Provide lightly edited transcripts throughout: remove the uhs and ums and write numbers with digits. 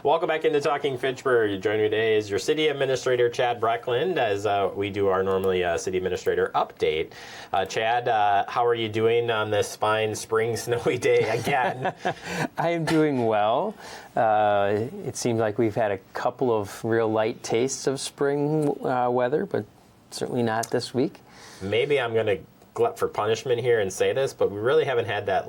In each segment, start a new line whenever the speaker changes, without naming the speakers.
Welcome back into Talking Fitchburg. Joining me today is your City Administrator, Chad Breckland, as we do our normally City Administrator update. Chad, how are you doing on this fine spring snowy day again?
I am doing well. It seems like we've had a couple of real light tastes of spring weather, but certainly not this week.
Maybe I'm going to glut for punishment here and say this, but we really haven't had that,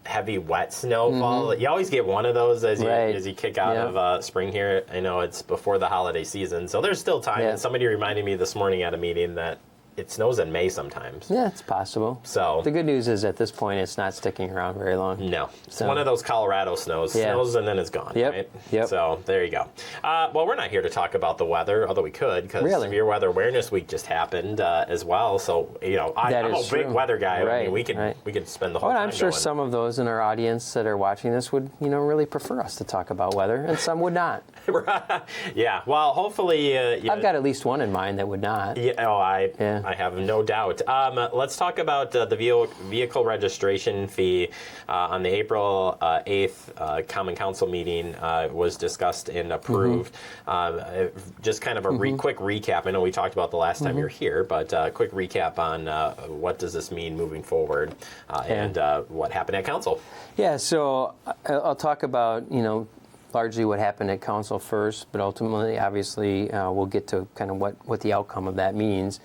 heavy wet snowfall. You always get one of those as you kick out of spring here. I know it's before the holiday season, so there's still time. And somebody reminded me this morning at a meeting that it snows in May sometimes.
Yeah, it's possible.
So
the good news is at this point it's not sticking around very long.
No. It's one of those Colorado snows. Snows and then it's gone, right?
Yep.
So there you go. Well, we're not here to talk about the weather, although we could, because Severe Weather Awareness Week just happened as well. So, I'm a big weather guy.
Right.
I mean, we could spend the whole time
I'm sure
going.
some of those in our audience that are watching this would, really prefer us to talk about weather, and some would not.
Yeah. Well, hopefully...
I've got at least one in mind that would not.
I have no doubt. Let's talk about the vehicle registration fee. On the April 8th Common Council meeting was discussed and approved. Just kind of a quick recap. I know we talked about the last time you were here, but a quick recap on what does this mean moving forward and what happened at Council. Yeah, so
I'll talk about, largely what happened at Council first, but ultimately, obviously, we'll get to kind of what the outcome of that means.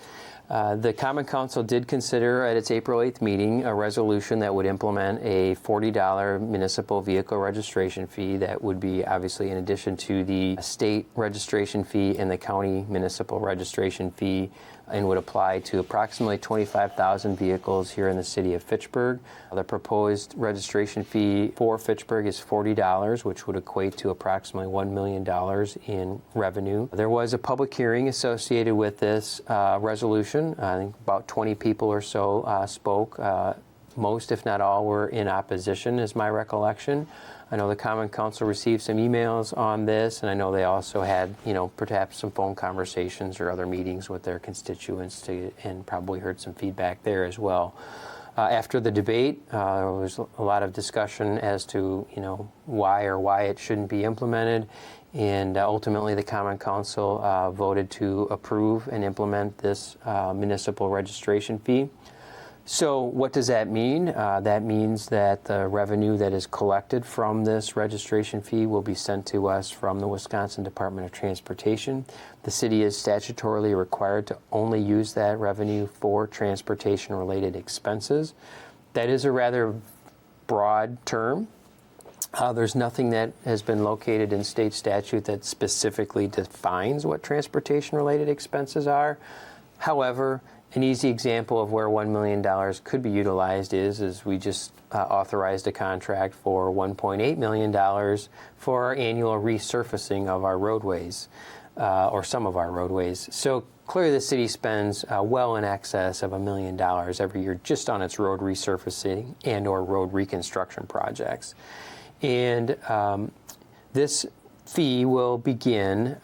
The Common Council did consider at its April 8th meeting a resolution that would implement a $40 municipal vehicle registration fee that would be obviously in addition to the state registration fee and the county municipal registration fee, and would apply to approximately 25,000 vehicles here in the city of Fitchburg. The proposed registration fee for Fitchburg is $40, which would equate to approximately $1 million in revenue. There was a public hearing associated with this resolution. I think about 20 people or so spoke. Most, if not all, were in opposition, is my recollection. I know the Common Council received some emails on this, and I know they also had, perhaps some phone conversations or other meetings with their constituents and probably heard some feedback there as well. After the debate, there was a lot of discussion as to, why it shouldn't be implemented, and ultimately the Common Council voted to approve and implement this municipal registration fee. So what does that mean? That means that the revenue that is collected from this registration fee will be sent to us from the Wisconsin Department of Transportation. The city is statutorily required to only use that revenue for transportation-related expenses. That is a rather broad term. There's nothing that has been located in state statute that specifically defines what transportation-related expenses are. However, an easy example of where $1 million could be utilized is we just authorized a contract for $1.8 million for our annual resurfacing of our roadways, or some of our roadways. So clearly the city spends well in excess of $1 million every year just on its road resurfacing and or road reconstruction projects. And this fee will begin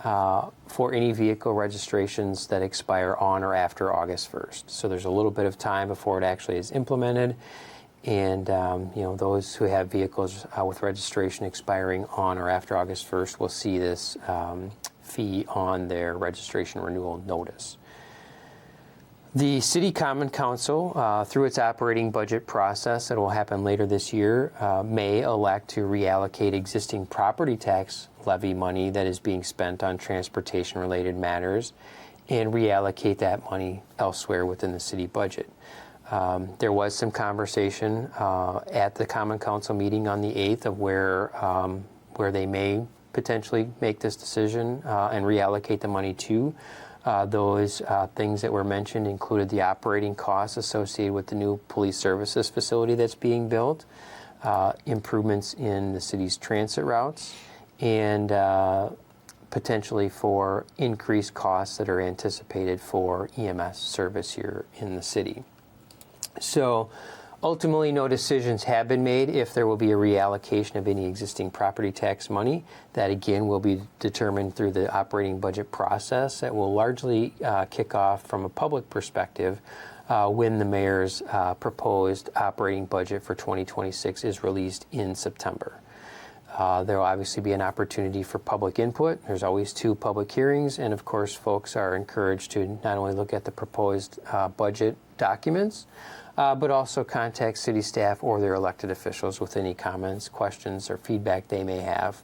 for any vehicle registrations that expire on or after August 1st. So there's a little bit of time before it actually is implemented. And those who have vehicles with registration expiring on or after August 1st will see this fee on their registration renewal notice. The City Common Council, through its operating budget process that will happen later this year, may elect to reallocate existing property tax levy money that is being spent on transportation-related matters and reallocate that money elsewhere within the city budget. There was some conversation at the Common Council meeting on the 8th of where they may potentially make this decision and reallocate the money to. Those things that were mentioned included the operating costs associated with the new police services facility that's being built, improvements in the city's transit routes, and potentially for increased costs that are anticipated for EMS service here in the city. So ultimately, no decisions have been made if there will be a reallocation of any existing property tax money. That, again, will be determined through the operating budget process that will largely kick off from a public perspective when the mayor's proposed operating budget for 2026 is released in September. There will obviously be an opportunity for public input. There's always 2 public hearings, and of course, folks are encouraged to not only look at the proposed budget documents, but also contact city staff or their elected officials with any comments, questions, or feedback they may have.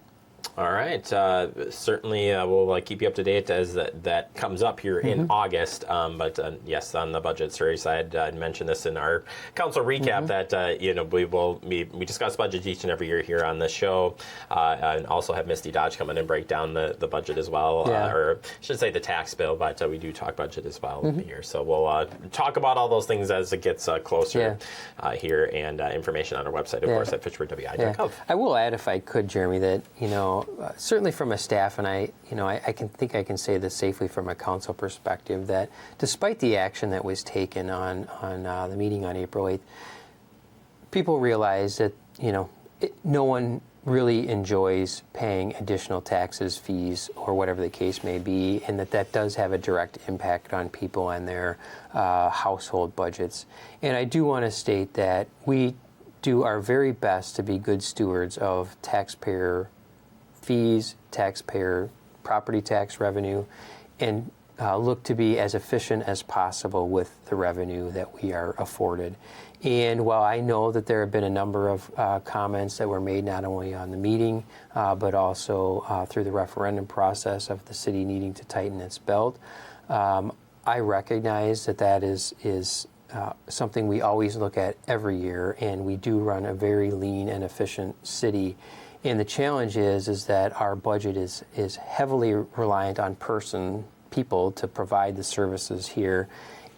All right. Certainly, we'll keep you up to date as that comes up here in August. But yes, on the budget series side, I mentioned this in our council recap that we discuss budgets each and every year here on the show, and also have Misty Dodge come in and break down the budget as well, or I should say the tax bill. But we do talk budget as well here, so we'll talk about all those things as it gets closer here, and information on our website, of course, at fitchburgwi.gov.
I will add, if I could, Jeremy, that certainly from a staff, and I can say this safely from a council perspective, that despite the action that was taken on the meeting on April 8th, people realize that no one really enjoys paying additional taxes, fees, or whatever the case may be, and that does have a direct impact on people and their household budgets. And I do want to state that we do our very best to be good stewards of taxpayer fees, taxpayer property tax revenue, and look to be as efficient as possible with the revenue that we are afforded. And while I know that there have been a number of comments that were made not only on the meeting, but also through the referendum process of the city needing to tighten its belt, I recognize that is something we always look at every year, and we do run a very lean and efficient city. And the challenge is that our budget is heavily reliant on people to provide the services here.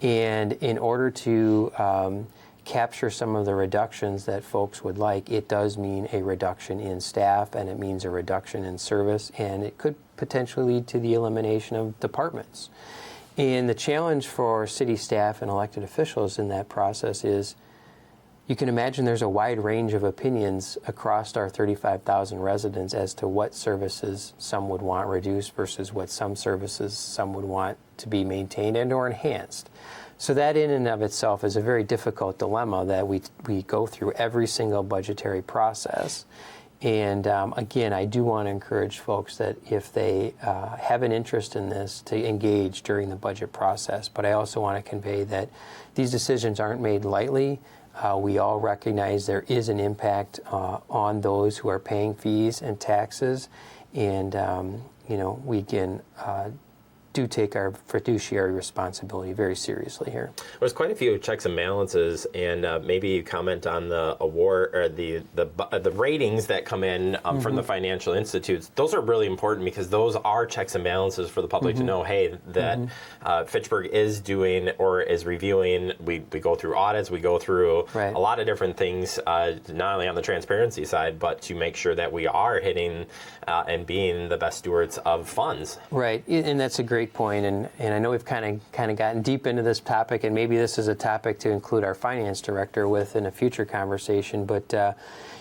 And in order to capture some of the reductions that folks would like, it does mean a reduction in staff, and it means a reduction in service, and it could potentially lead to the elimination of departments. And the challenge for city staff and elected officials in that process is, you can imagine there's a wide range of opinions across our 35,000 residents as to what services some would want reduced versus what some services some would want to be maintained and or enhanced. So that in and of itself is a very difficult dilemma that we go through every single budgetary process. And again, I do want to encourage folks that if they have an interest in this, to engage during the budget process. But I also want to convey that these decisions aren't made lightly. We all recognize there is an impact on those who are paying fees and taxes, and we again do take our fiduciary responsibility very seriously here.
There's quite a few checks and balances, and maybe you comment on the award or the ratings that come in from the financial institutes. Those are really important because those are checks and balances for the public to know, hey, that Fitchburg is doing or is reviewing. We go through audits, we go through a lot of different things, not only on the transparency side, but to make sure that we are hitting and being the best stewards of funds.
Right, and that's a great point, and I know we've kind of gotten deep into this topic, and maybe this is a topic to include our finance director with in a future conversation, but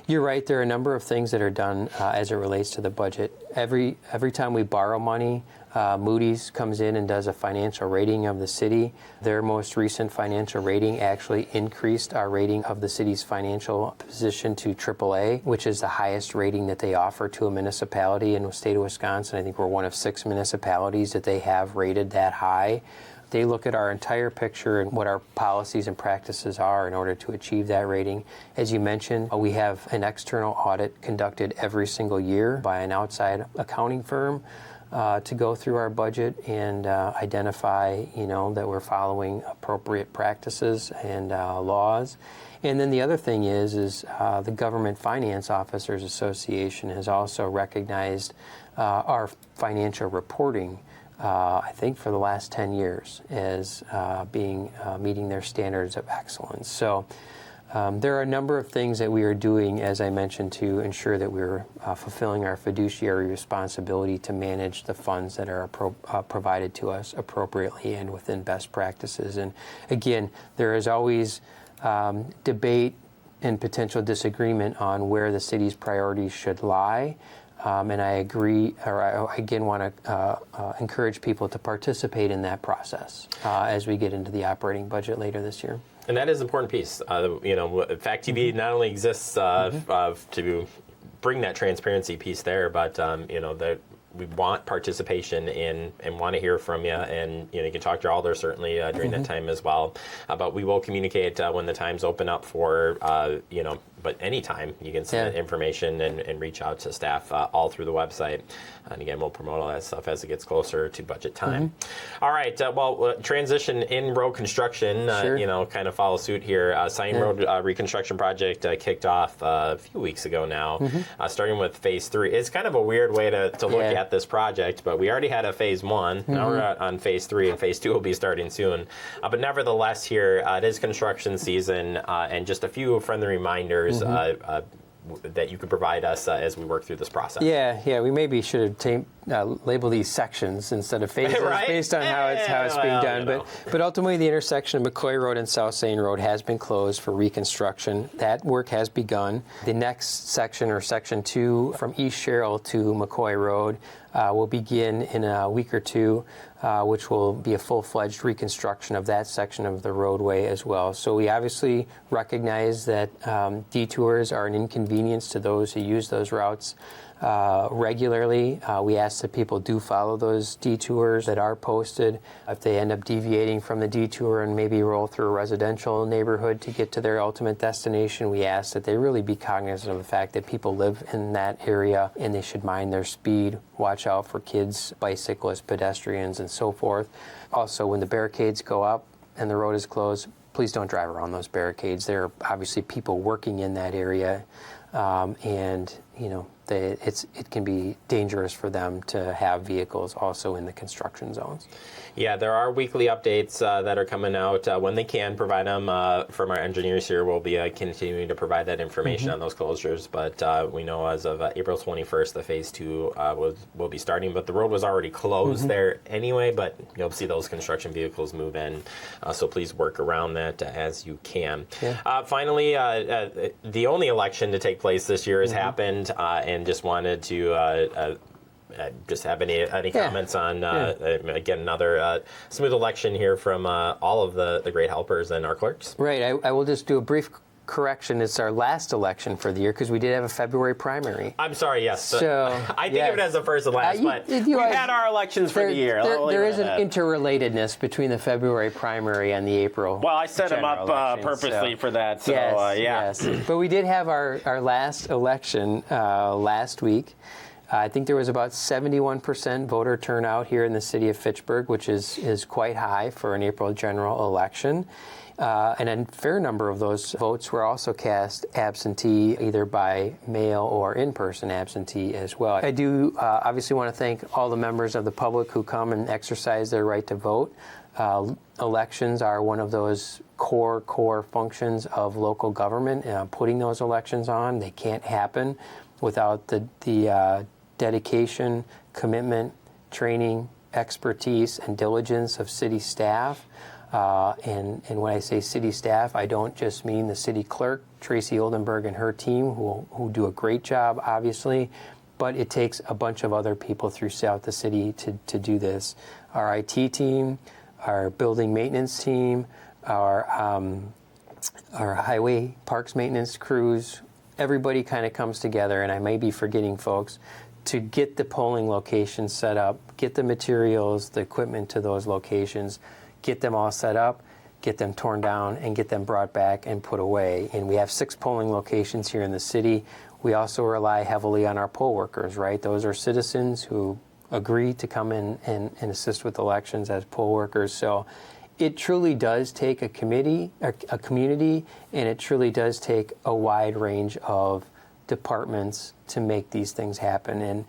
you're right, there are a number of things that are done as it relates to the budget. Every time we borrow money, Moody's comes in and does a financial rating of the city. Their most recent financial rating actually increased our rating of the city's financial position to AAA, which is the highest rating that they offer to a municipality in the state of Wisconsin. I think we're one of 6 municipalities that they have rated that high. They look at our entire picture and what our policies and practices are in order to achieve that rating. As you mentioned, we have an external audit conducted every single year by an outside accounting firm to go through our budget and identify, that we're following appropriate practices and laws. And then the other thing is the Government Finance Officers Association has also recognized our financial reporting, I think for the last 10 years, as meeting their standards of excellence. So there are a number of things that we are doing, as I mentioned, to ensure that we're fulfilling our fiduciary responsibility to manage the funds that are provided to us appropriately and within best practices. And again, there is always debate and potential disagreement on where the city's priorities should lie. And I agree, or I again want to encourage people to participate in that process as we get into the operating budget later this year.
And that is an important piece. Fact TV not only exists to bring that transparency piece there, but that we want participation in and want to hear from you, and you can talk to Alder certainly during that time as well. But we will communicate when the times open up for but anytime you can send information and reach out to staff all through the website. And again, we'll promote all that stuff as it gets closer to budget time. All right, transition in road construction, kind of follow suit here. Sign Road reconstruction project kicked off a few weeks ago now, starting with phase 3. It's kind of a weird way to look at this project, but we already had a phase 1. Now we're on phase 3, and phase 2 will be starting soon. But nevertheless here, it is construction season, and just a few friendly reminders that you could provide us as we work through this process. Yeah,
we maybe should have labeled these sections instead of phases based on how it's being done. But ultimately, the intersection of McCoy Road and South Sain Road has been closed for reconstruction. That work has begun. The next section, or section 2, from East Sherrill to McCoy Road, will begin in a week or two, which will be a full-fledged reconstruction of that section of the roadway as well. So we obviously recognize that detours are an inconvenience to those who use those routes regularly. We ask that people do follow those detours that are posted. If they end up deviating from the detour and maybe roll through a residential neighborhood to get to their ultimate destination, we ask that they really be cognizant of the fact that people live in that area and they should mind their speed, watch out for kids, bicyclists, pedestrians, and so forth. Also, when the barricades go up and the road is closed, please don't drive around those barricades. There are obviously people working in that area, and it can be dangerous for them to have vehicles also in the construction zones.
Yeah, there are weekly updates that are coming out when they can provide them from our engineers here. We'll be continuing to provide that information on those closures, but we know as of April 21st, the phase 2 will be starting, but the road was already closed there anyway, but you'll see those construction vehicles move in, so please work around that as you can. Finally, the only election to take place this year has happened, and just wanted to just have any comments on, again, another smooth election here from all of the great helpers and our clerks.
Right. I will just do a brief correction. It's our last election for the year because we did have a February primary.
I'm sorry, yes.
So,
I think of it as the first and last, but we had our elections for the year.
There is an interrelatedness between the February primary and the April.
Well, I set them up purposely for that. So,
yes. But we did have our last election last week. I think there was about 71% voter turnout here in the city of Fitchburg, which is quite high for an April general election. And a fair number of those votes were also cast absentee, either by mail or in-person absentee as well. I do obviously want to thank all the members of the public who come and exercise their right to vote. Elections are one of those core functions of local government. Putting those elections on, they can't happen without the dedication, commitment, training, expertise, and diligence of city staff. And when I say city staff, I don't just mean the city clerk, Tracy Oldenburg, and her team, who do a great job, obviously, but it takes a bunch of other people throughout the city to do this. Our IT team, our building maintenance team, our highway parks maintenance crews, everybody kind of comes together, and I may be forgetting folks, to get the polling locations set up, get the materials, the equipment to those locations, get them all set up, get them torn down, and get them brought back and put away. And we have 6 polling locations here in the city. We also rely heavily on our poll workers, right? Those are citizens who agree to come in and assist with elections as poll workers. So it truly does take a community, and it truly does take a wide range of departments to make these things happen. And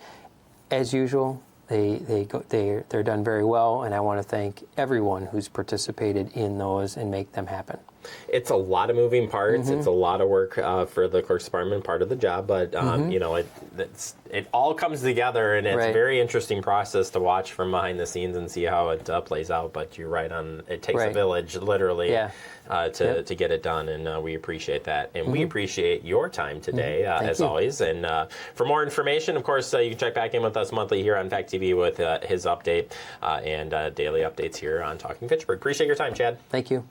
as usual, they're done very well, and I want to thank everyone who's participated in those and make them happen.
It's a lot of moving parts. It's a lot of work for the clerk's department, part of the job, but it all comes together, and it's a very interesting process to watch from behind the scenes and see how it plays out. But you're right on. It takes a village, literally, to get it done, and we appreciate that, and we appreciate your time today, as always. And for more information, of course, you can check back in with us monthly here on Fact TV with his update and daily updates here on Talking Fitchburg. Appreciate your time, Chad.
Thank you.